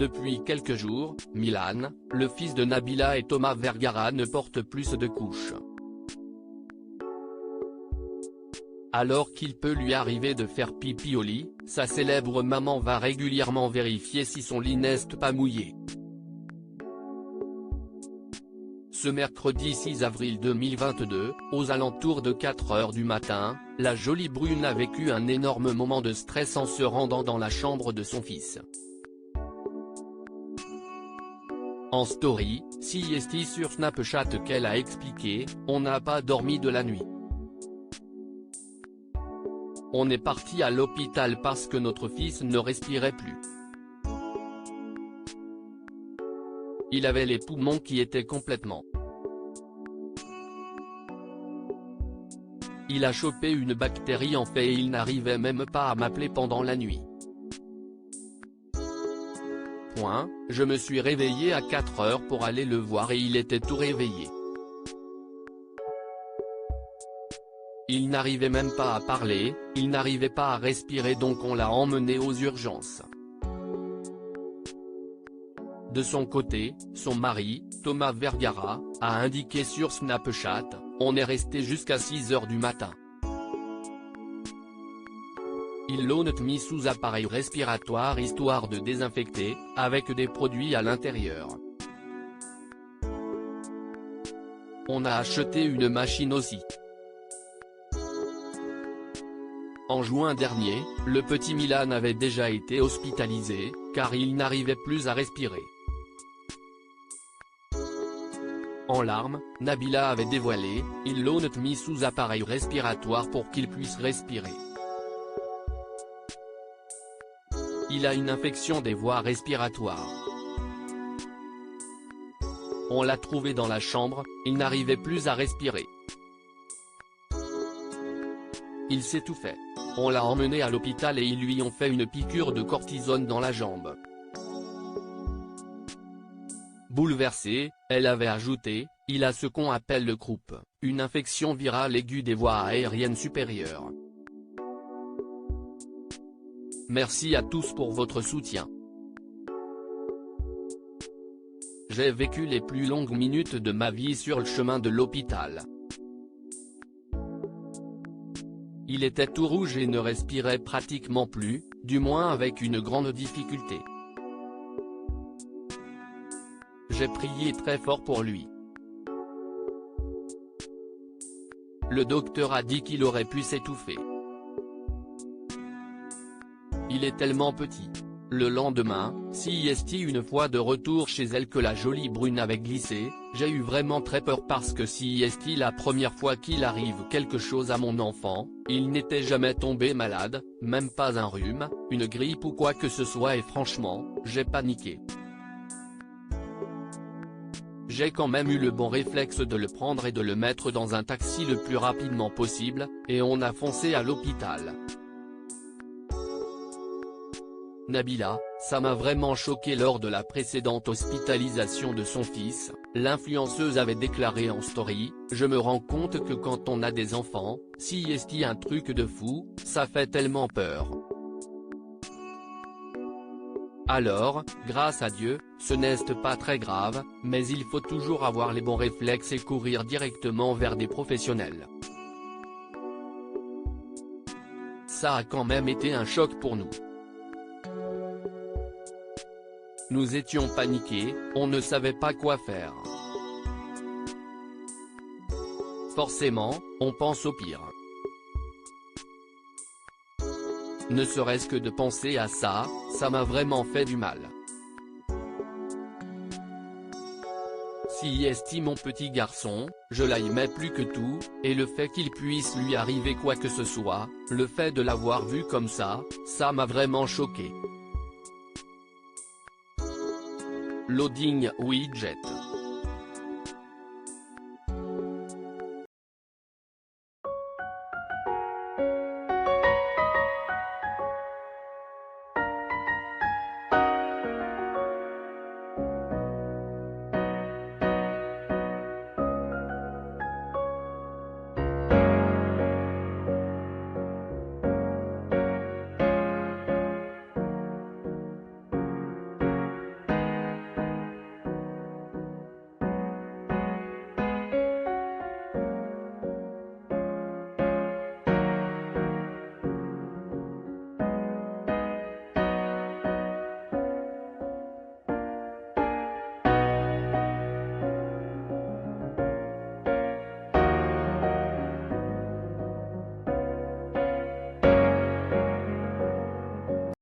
Depuis quelques jours, Milan, le fils de Nabila et Thomas Vergara ne porte plus de couches. Alors qu'il peut lui arriver de faire pipi au lit, sa célèbre maman va régulièrement vérifier si son lit n'est pas mouillé. Ce mercredi 6 avril 2022, aux alentours de 4 heures du matin, la jolie brune a vécu un énorme moment de stress en se rendant dans la chambre de son fils. En story, CST sur Snapchat qu'elle a expliqué, « On n'a pas dormi de la nuit. On est parti à l'hôpital parce que notre fils ne respirait plus. Il avait les poumons qui étaient complètement. Il a chopé une bactérie en fait et il n'arrivait même pas à m'appeler pendant la nuit. Je me suis réveillé à 4 heures pour aller le voir et il était tout réveillé. Il n'arrivait même pas à parler, il n'arrivait pas à respirer donc on l'a emmené aux urgences. » De son côté, son mari, Thomas Vergara, a indiqué sur Snapchat, « On est resté jusqu'à 6 heures du matin. Ils l'ont mis sous appareil respiratoire histoire de désinfecter, avec des produits à l'intérieur. On a acheté une machine aussi. » En juin dernier, le petit Milan avait déjà été hospitalisé, car il n'arrivait plus à respirer. En larmes, Nabila avait dévoilé, « Ils l'ont mis sous appareil respiratoire pour qu'il puisse respirer. Il a une infection des voies respiratoires. On l'a trouvé dans la chambre, il n'arrivait plus à respirer. Il s'étouffait. On l'a emmené à l'hôpital et ils lui ont fait une piqûre de cortisone dans la jambe. » Bouleversée, elle avait ajouté, « Il a ce qu'on appelle le croup, une infection virale aiguë des voies aériennes supérieures. Merci à tous pour votre soutien. J'ai vécu les plus longues minutes de ma vie sur le chemin de l'hôpital. Il était tout rouge et ne respirait pratiquement plus, du moins avec une grande difficulté. J'ai prié très fort pour lui. Le docteur a dit qu'il aurait pu s'étouffer. Il est tellement petit. » Le lendemain, CST une fois de retour chez elle que la jolie brune avait glissé, « J'ai eu vraiment très peur parce que CST la première fois qu'il arrive quelque chose à mon enfant, il n'était jamais tombé malade, même pas un rhume, une grippe ou quoi que ce soit et franchement, j'ai paniqué. J'ai quand même eu le bon réflexe de le prendre et de le mettre dans un taxi le plus rapidement possible, et on a foncé à l'hôpital. Nabila, ça m'a vraiment choqué lors de la précédente hospitalisation de son fils, l'influenceuse avait déclaré en story, je me rends compte que quand on a des enfants, CST un truc de fou, ça fait tellement peur. Alors, grâce à Dieu, ce n'est pas très grave, mais il faut toujours avoir les bons réflexes et courir directement vers des professionnels. Ça a quand même été un choc pour nous. Nous étions paniqués, on ne savait pas quoi faire. Forcément, on pense au pire. Ne serait-ce que de penser à ça, ça m'a vraiment fait du mal. CST mon petit garçon, je l'aimais plus que tout, et le fait qu'il puisse lui arriver quoi que ce soit, le fait de l'avoir vu comme ça m'a vraiment choqué. Loading widget.